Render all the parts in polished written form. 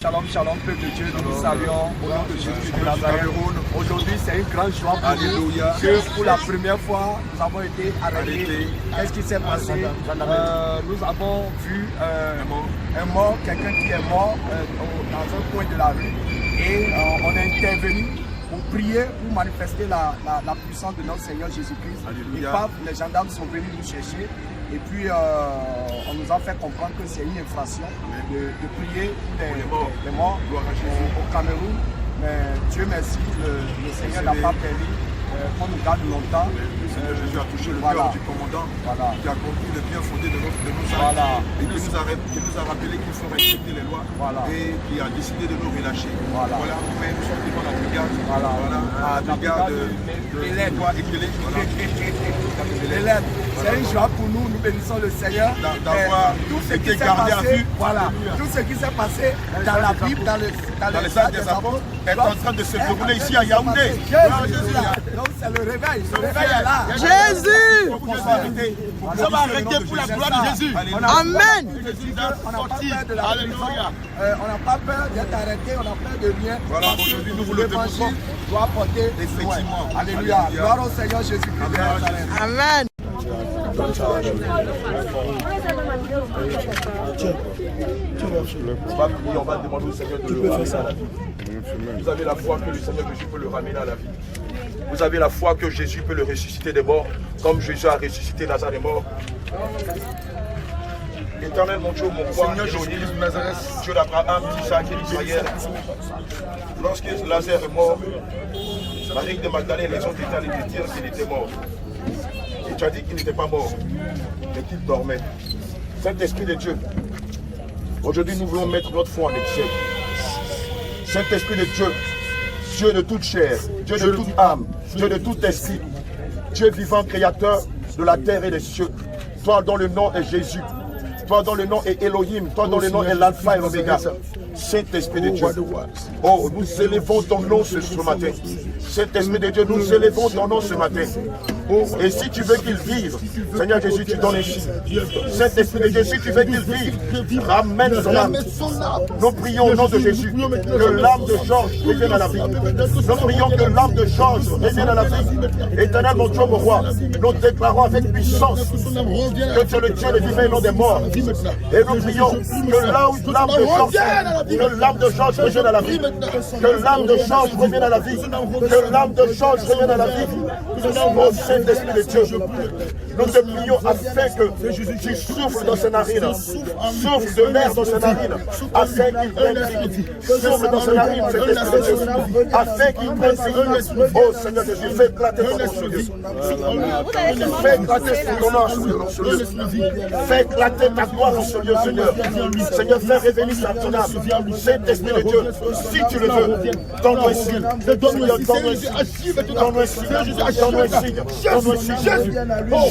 Shalom, shalom, peuple de Dieu, nous vous saluons au nom de Jésus de Nazareth. Aujourd'hui, c'est une grande joie pour nous que pour la première fois, nous avons été arrêtés. Qu'est-ce qui s'est passé? Nous avons vu un mort, quelqu'un qui est mort dans un coin de la rue. Et on est intervenu pour prier, pour manifester la puissance de notre Seigneur Jésus-Christ. Les gendarmes sont venus nous chercher. Et puis, on nous a fait comprendre que c'est une infraction de prier pour les morts au Cameroun. Mais Dieu merci, le Seigneur n'a pas permis qu'on nous garde longtemps. Le Seigneur Jésus a touché le cœur du commandant qui a compris le bien fondé de nos actes et qui nous a rappelé qu'il faut respecter les lois et qui a décidé de nous relâcher. Voilà, mais nous sommes devant la brigade. La brigade de l'élève. C'est une joie pour nous, nous bénissons le Seigneur d'avoir été gardé à vue. Voilà, tout ce qui s'est passé dans la Bible, dans les actes des apôtres, est en train de se dérouler ici à Yaoundé. Donc c'est le réveil est là. Jésus! Nous sommes arrêtés pour la gloire de Jésus. Amen. On n'a pas peur de la prison, on n'a pas peur d'être arrêté, on n'a peur de rien. Voilà, aujourd'hui nous vous le démontrons. Doit porter effectivement. Alléluia. Gloire au Seigneur Jésus-Christ. Amen. On va demander au Seigneur de le ramener à la vie. Vous avez la foi que le Seigneur Jésus peut le ramener à la vie. Vous avez la foi que Jésus peut le ressusciter des morts, comme Jésus a ressuscité Lazare des morts. Éternel mon Dieu, mon roi, Dieu d'Abraham, d'Isaac et d'Israël. Lorsque Lazare est mort, Marie de Magdalene, les autres étaient allés te dire qu'il était mort. Et tu as dit qu'il n'était pas mort, mais qu'il dormait. Saint-Esprit de Dieu, aujourd'hui nous voulons mettre notre foi en exercice. Saint-Esprit de Dieu, Dieu de toute chair, Dieu de toute âme, Dieu de tout esprit, Dieu vivant, créateur de la terre et des cieux, toi dont le nom est Jésus, toi dont le nom est Elohim, toi dont le nom est l'Alpha et l'Oméga. Saint-Esprit de Dieu, oh, nous élevons ton nom ce matin. Saint-Esprit de Dieu, nous élevons ton nom ce matin. Et si tu veux qu'il vive, Seigneur Jésus, tu donnes ici. Saint-Esprit de Dieu, si tu veux qu'il vive, ramène son âme. Nous prions au nom de Jésus que l'âme de Georges revienne à la vie. Nous prions que l'âme de Georges revienne à la vie. Éternel, mon Dieu, mon roi, nous déclarons avec puissance que tu es le Dieu des vivants et non des morts. Et nous prions que l'âme de Georges revienne à la vie. Que l'âme de Georges revienne à la vie. Que l'âme de Georges revienne à la vie. Au Saint-Esprit de Dieu, nous te prions afin que tu souffles dans ses narines, souffle de l'air dans ses narines, afin qu'il prenne vie. Souffle dans ses narines, Saint-Esprit de Dieu, afin qu'il prenne vie. Oh Seigneur Jésus, fais éclater ton nom sur Dieu. Fais éclater ton nom sur Dieu. Fais éclater ta gloire dans ce lieu, Seigneur. Seigneur, fais revenir ton âme. Saint-Esprit de Dieu, si tu le veux, donne-nous ici. Seigneur, donne-nous ici. Donne-nous ici. Donne-nous ici. Donne-nous ici.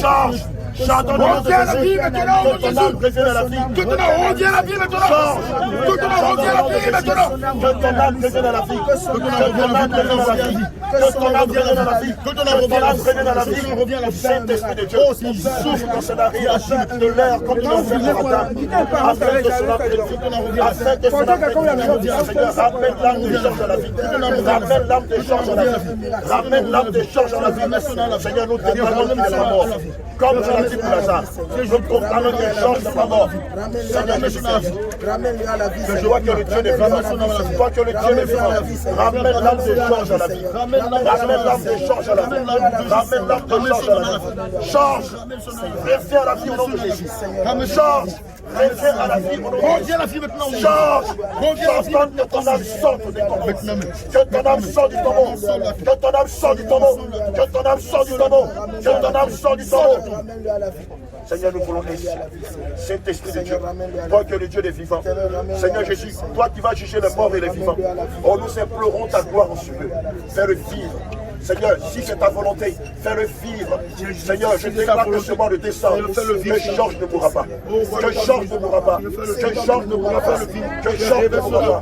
Change. Change dans le nom de Jésus. Que ton âme revienne à la vie. Que ton âme revienne à la vie maintenant. Change. Que ton âme revienne à la vie maintenant. Que ton âme revienne à la vie. Que ton âme revienne à la vie. Que ton âme revienne à la vie. Que ton âme revienne à la vie. Saint-Esprit de Dieu, souffle dans ce narine de l'air comme tu l'as fait ce matin. Afin que cela revienne. Afin que cela revienne. Seigneur, ramène l'âme de Georges à la vie. Ramène l'âme de Georges à la vie. Ramène l'âme de Georges à la vie. Seigneur, nous déclarons qu'il est mort. Comme tu l'as dit pour Lazare, nous proclamons que Georges n'est pas mort. Seigneur Jésus, ramène-le à la vie. que je vois que le Dieu est vivant. Toi que le Dieu est vivant. Ramène l'âme de Georges à la vie. Ramène l'âme de Georges à la vie. Ramène l'âme de Georges à la vie. Georges, reviens à la vie au nom de Jésus. Georges, reviens à la vie au nom de Jésus. Georges, j'entends que ton âme sorte du tombeau. Que ton âme sorte du tombeau. Que ton âme sorte du tombeau. Que ton âme sorte du tombeau. Que ton âme sorte du tombeau. Seigneur, nous voulons ici. Saint-Esprit de Dieu, toi que le Dieu des vivants. Seigneur Jésus, toi qui vas juger les morts et les vivants. Oh, nous implorons ta gloire en ce lieu. Fais-le vivre. Seigneur, si c'est ta volonté, fais-le vivre. Seigneur, je déclare que ce mois de décembre, que Georges ne mourra pas. Que Georges ne mourra pas. Que Georges ne mourra pas. Que Georges ne mourra pas.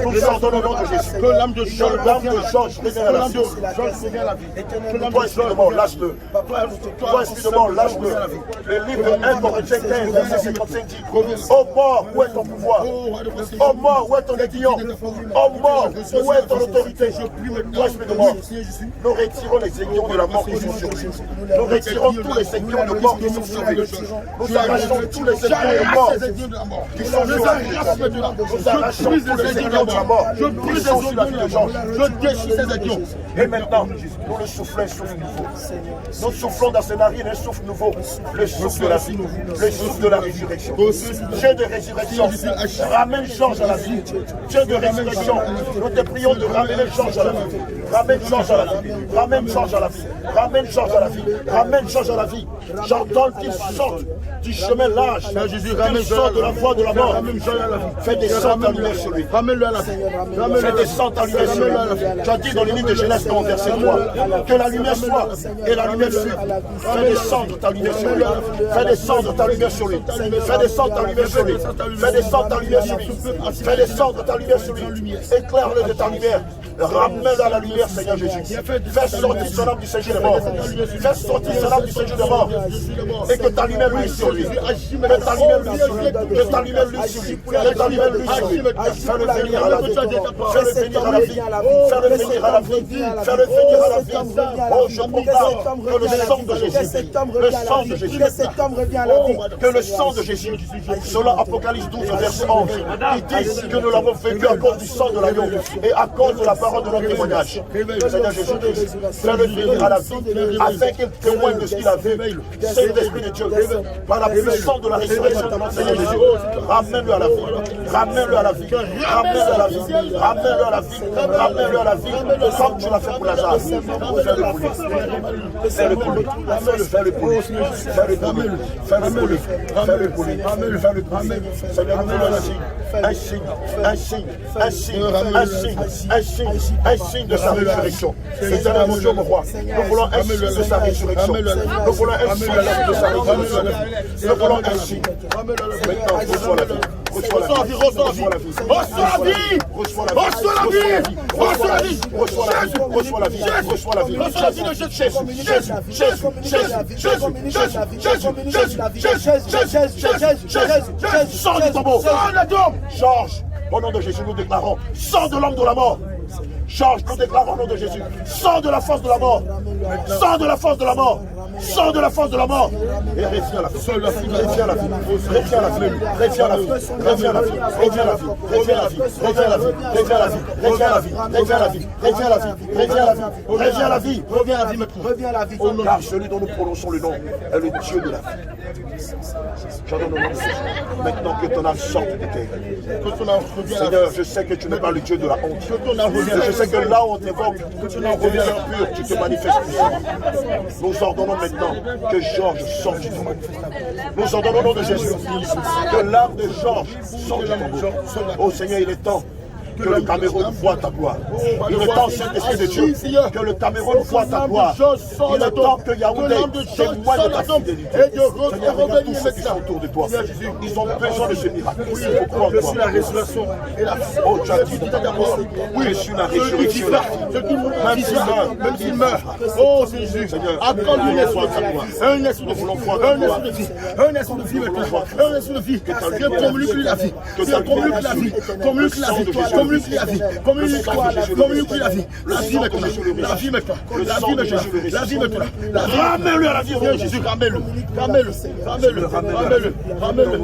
Nous sortons au nom de Jésus. Que l'âme de Georges revienne à la vie. Toi, esprit de mort, lâche-le. Toi, esprit de mort, lâche-le. Le livre 1 Corinthiens 15, verset 55 dit: ô mort, où est ton pouvoir? Ô mort, où est ton aiguillon? Ô mort, où est ton autorité? Toi, esprit de mort, nous retirons les aiguillons de la mort qui sont sur lui. Nous retirons tous les aiguillons de mort qui sont sur lui. Nous arrachons tous les aiguillons de mort qui sont sur lui. Nous arrachons tous les aiguillons de la mort qui sont sur la vie de Georges. Je déchire ces aiguillons. Et maintenant, nous le soufflons un souffle nouveau. Nous soufflons dans ses narines un souffle nouveau. Le souffle de la vie, le souffle de la résurrection. Dieu de résurrection, ramène Georges à la vie. Dieu de résurrection, nous te prions de ramener Georges à la vie. Ramène Georges à la vie. Ramène Georges à la vie. Ramène Georges à la vie. Ramène Georges à la vie. J'entends qu'il sorte du chemin large. Qu'il sorte de la voie de la mort. Fais descendre ta lumière sur lui. Ramène-le à la vie. Fais descendre ta lumière sur lui. Tu as dit dans le livre de Genèse 1, verset 3, que la lumière soit et la lumière suive. Fais descendre ta lumière sur lui. Fais descendre ta lumière sur lui. Fais descendre ta lumière sur lui. Fais descendre ta lumière sur lui. Fais descendre ta lumière sur lui. Éclaire-le de ta lumière. Ramène-le à la lumière, Seigneur Jésus. Fais sortir son âme du séjour des morts. Fais sortir son âme du séjour des morts. Et que ta lumière luise sur lui. Que ta lumière luise sur lui. Que ta lumière luise sur lui. Que ta lumière luise sur lui. Fais-le venir à la vie. Fais-le venir à la vie. Fais-le venir à la vie. Fais-le venir à la vie. Oh, je proclame que le sang de Jésus. Le sang de Jésus. Que le sang de Jésus. Selon Apocalypse 12, verset 11. Il dit que nous l'avons vécu à cause du sang de l'agneau et à cause de la parole de notre témoignage. Seigneur Jésus-Christ, fais-le venir à la vie afin qu'il témoigne de ce qu'il a vu. C'est l'Esprit de Dieu. Par la puissance de la résurrection de notre Seigneur Jésus, ramène-le à la vie. Ramène-le à la vie. Ramène-le à la vie. Ramène-le à la vie. Ramène-le à la vie. Comme tu l'as fait pour Lazare. Fais-le pour lui. Fais-le pour lui. Fais-le pour lui. Fais-le pour lui. Fais-le pour lui. Fais-le pour lui. Fais-le pour lui. Seigneur, nous voulons un signe. Un signe. Un signe. Un signe. Un signe. Un signe de sa résurrection. Éternel mon Dieu, mon roi, nous voulons un signe de sa résurrection. Nous voulons un signe de sa résurrection. Nous voulons un signe. Maintenant, reçois la vie. Reçois la vie. Reçois la vie. Reçois la vie. Reçois la vie. Reçois la vie. Reçois la vie. Reçois la vie. Reçois la vie de Jésus. Jésus. Sors du tombeau. Georges, au nom de Jésus, nous déclarons, sors de l'homme de la mort. Georges, nous déclarons au nom de Jésus, sors de la force de la mort. Sors de la force de la mort. Sors de la force de la mort. Et reviens à la vie. Reviens à la vie. Reviens à la vie. Reviens à la vie. Reviens à la vie. Reviens à la vie. Reviens à la vie. Reviens à la vie. Reviens à la vie. Reviens à la vie. Reviens à la vie. Reviens à la vie. Reviens à la vie. Reviens à la vie. Reviens à la vie maintenant. Reviens à la vie. Car celui dont nous prononçons le nom est le Dieu de la vie. J'adore le nom de Jésus. Maintenant que ton âme sorte de terre. Seigneur, je sais que tu n'es pas le Dieu de la honte. Je sais que là où on t'évoque, tu n'en reviens pur, tu te manifestes puissamment. Nous ordonnons maintenant que Georges sorte du tombeau. Nous ordonnons au nom de Jésus que l'âme de Georges sorte du tombeau. Oh Seigneur, il est temps que le Cameroun voit ta gloire. Il est temps, Saint-Esprit de Dieu, que le Cameroun voit ta gloire. Il est temps que Yaoundé témoigne de ta fidélité. Seigneur, regarde tous ceux qui sont autour de toi. Ils ont besoin de ce miracle. Je suis la résurrection et la vie. Oh, tu as dit dans ta parole, oui, je suis la résurrection et la vie. Même s'il meurt, oh Jésus, accorde-lui un esprit de gloire. Un esprit de vie. Un esprit de vie maintenant. Un esprit de vie. Communique-lui la vie. Communique la vie. Communique la vie. Communique la vie. Communique la vie. La vie maintenant. La vie maintenant. La vie maintenant. La vie maintenant. Ramène-le à la vie. Jésus, ramène-le. Ramène-le. Ramène-le. Ramène-le. Ramène-le.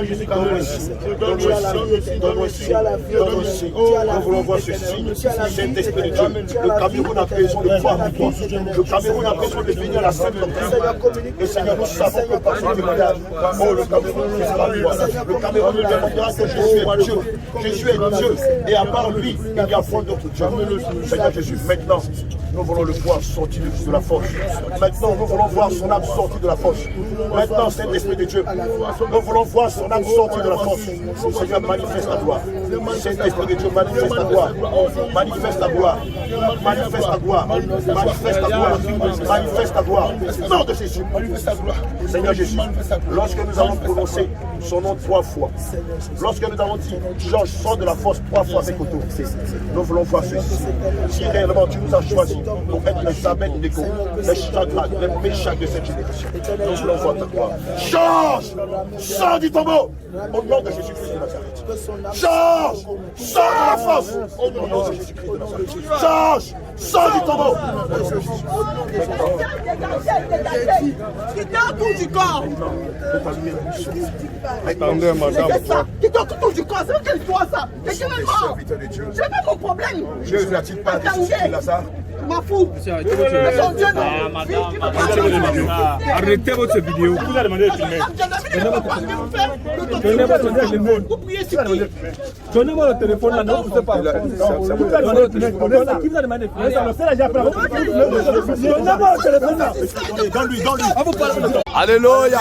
Jésus, ramène-le. Donne-nous un signe. Donne-nous un signe. Donne-nous un signe. Nous voulons voir ce signe. Saint-Esprit de Dieu. Le Cameroun a besoin de croire en toi. Le Cameroun a besoin de venir à la Sainte Doctrine. Et Seigneur, nous savons que par ce témoignage, oh, le Cameroun nous dira gloire. Le Cameroun nous démontrera que Jésus est Dieu. Jésus est Dieu. Et à part lui, il n'y a point d'autre Dieu. Seigneur Jésus, maintenant, Nous voulons le voir sortir de la fosse. Maintenant, nous voulons voir son âme sortir de la fosse. Maintenant, Saint-Esprit de Dieu, nous voulons voir son âme sortir de la fosse. Seigneur, manifeste ta gloire. Saint-Esprit de Dieu, manifeste ta gloire. Manifeste ta gloire. Manifeste ta gloire. Manifeste ta gloire. Manifeste ta gloire. Nom de Jésus. Seigneur Jésus, lorsque nous avons prononcé son nom 3 fois, lorsque nous avons dit Georges sort de la fosse 3 fois avec Otto, nous voulons voir ceci. Si réellement tu nous as choisis pour être les Abed Neko, les Shadrach, les Meshach de cette génération, nous voulons voir ta gloire. Georges, sors du tombeau au nom de Jésus-Christ de Nazareth. Georges, sors de la fosse au nom de Jésus-Christ de Nazareth. Georges, sors du tombeau. Quittez autour du corps. Attendez, madame. Quittez autour du corps. C'est quelle toi ça? C'est quel mort? J'ai pas mon problème. Jésus n'a-t-il pas ressuscité Lazare? Je m'en fous. Arrêtez votre vidéo. Vous allez demander de filmer. Donnez-moi le téléphone là, non, vous ne pas. Qui vous a demandé de filmer? Donnez-moi le téléphone là. Donne-lui. Alléluia.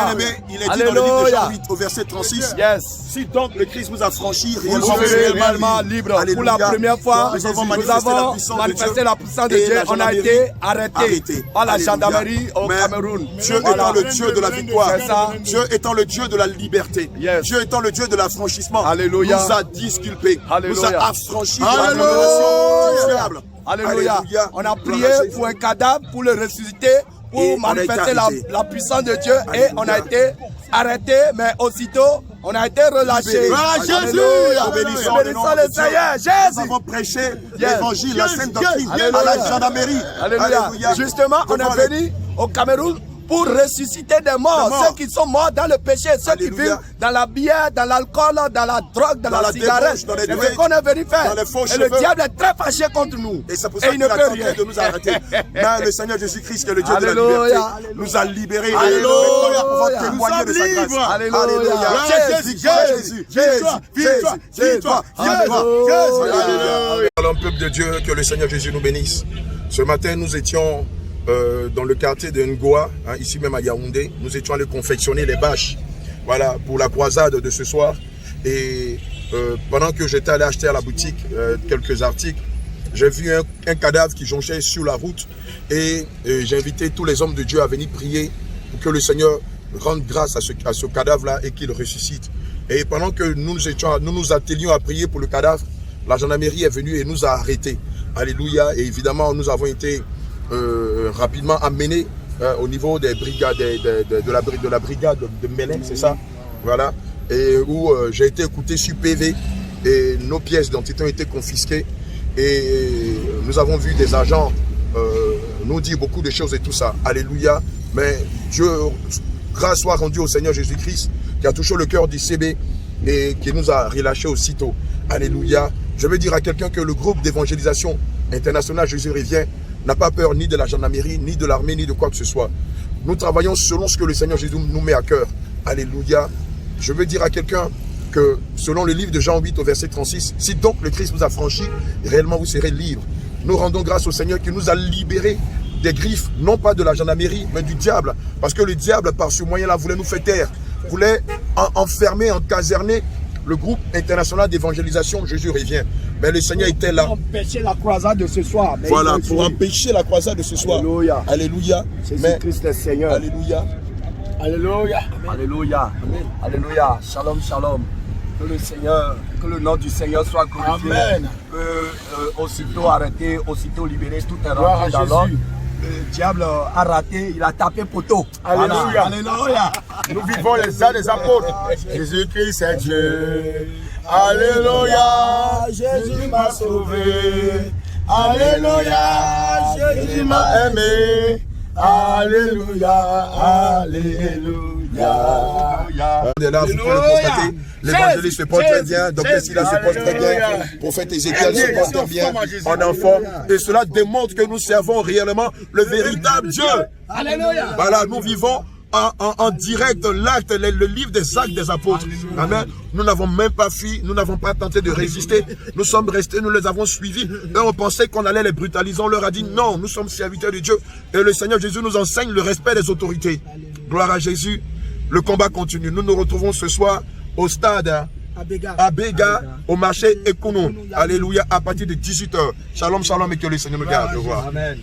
Il est dit dans le livre de Jean 8 au verset 36. Yes. Si donc le Christ vous a franchi, Vous serez réellement libre. Pour la première fois, nous avons manifesté la puissance de Dieu. On a été arrêté par la gendarmerie au Cameroun. Dieu étant le Dieu de la victoire, Dieu étant le Dieu de la liberté, Dieu étant le Dieu de l'affranchissement, nous a disculpés, nous a affranchis de la condamnation du diable. Alléluia. On a prié pour un cadavre, pour le ressusciter, pour manifester la puissance de Dieu, et on a été arrêté, mais aussitôt on a été relâché. Jésus, bénissons le Seigneur. Jésus. Nous avons prêché l'évangile, la sainte doctrine à la gendarmerie. Alléluia. Justement, on est venu au Cameroun pour ressusciter des morts, ceux qui sont morts dans le péché, ceux qui vivent dans la bière, dans l'alcool, dans la drogue, dans la cigarette. C'est ce qu'on est venu faire. Et le diable est très fâché contre nous. Et c'est pour ça qu'il a tenté de nous arrêter. Mais le Seigneur Jésus-Christ, qui est le Dieu de la liberté, nous a libérés. Alléluia. Nous pouvons témoigner de sa grâce. Alléluia. Jésus, victoire. Alors, peuple de Dieu, que le Seigneur Jésus nous bénisse. Ce matin, nous étions dans le quartier de Ngoa, ici même à Yaoundé. Nous étions allés confectionner les bâches, voilà, pour la croisade de ce soir. Et pendant que j'étais allé acheter à la boutique quelques articles, j'ai vu un cadavre qui jonchait sur la route. Et j'ai invité tous les hommes de Dieu à venir prier pour que le Seigneur rende grâce à ce cadavre-là et qu'il ressuscite. Et pendant que nous nous attelions à prier pour le cadavre, la gendarmerie est venue et nous a arrêtés. Alléluia. Et évidemment, nous avons été rapidement amené au niveau des brigades de la brigade de Mélène, c'est ça, voilà, et où j'ai été écouté sur PV et nos pièces d'identité ont été confisquées et nous avons vu des agents nous dire beaucoup de choses et tout ça. Alléluia. Mais Dieu, grâce soit rendue au Seigneur Jésus-Christ qui a touché le cœur du CB et qui nous a relâchés aussitôt. Alléluia. Je veux dire à quelqu'un que le groupe d'évangélisation internationale Jésus revient n'a pas peur ni de la gendarmerie, ni de l'armée, ni de quoi que ce soit. Nous travaillons selon ce que le Seigneur Jésus nous met à cœur. Alléluia. Je veux dire à quelqu'un que selon le livre de Jean 8 au verset 36, si donc le Christ vous a franchi, réellement vous serez libre. Nous rendons grâce au Seigneur qui nous a libérés des griffes, non pas de la gendarmerie, mais du diable. Parce que le diable, par ce moyen-là, voulait nous faire taire, voulait enfermer, encaserner le groupe international d'évangélisation Jésus revient. Mais le Seigneur était là. Pour empêcher la croisade de ce soir. Voilà, pour empêcher la croisade de ce soir. Alléluia. Alléluia. Jésus-Christ est Seigneur. Alléluia. Alléluia. Alléluia. Alléluia. Shalom, shalom. Que le Seigneur, que le nom du Seigneur soit glorifié. Amen. Que aussitôt arrêté, aussitôt libéré, tout est rentré dans l'ordre. Le diable a raté, il a tapé poteau. Alléluia. Alléluia. Nous vivons les âges des apôtres. Jésus-Christ est Dieu. Alléluia. Jésus m'a sauvé. Alléluia. Jésus m'a aimé. Alléluia. Alléluia. On est là, vous pouvez le constater. L'évangéliste se porte très bien, docteur Silas se porte très bien, prophète Ézéchiel se porte très bien, en enfant. Et cela démontre que nous servons réellement le véritable Dieu. Alléluia. Voilà, nous vivons en direct l'acte, le livre des actes des apôtres. Amen. Nous n'avons même pas fui, nous n'avons pas tenté de résister. Nous sommes restés, nous les avons suivis. Et on pensait qu'on allait les brutaliser. On leur a dit non, nous sommes serviteurs de Dieu. Et le Seigneur Jésus nous enseigne le respect des autorités. Gloire à Jésus. Le combat continue. Nous nous retrouvons ce soir au stade à Béga, au marché Ekounou. Alléluia, à partir de 18h. Shalom, shalom et que le Seigneur nous garde. Au revoir. Amen.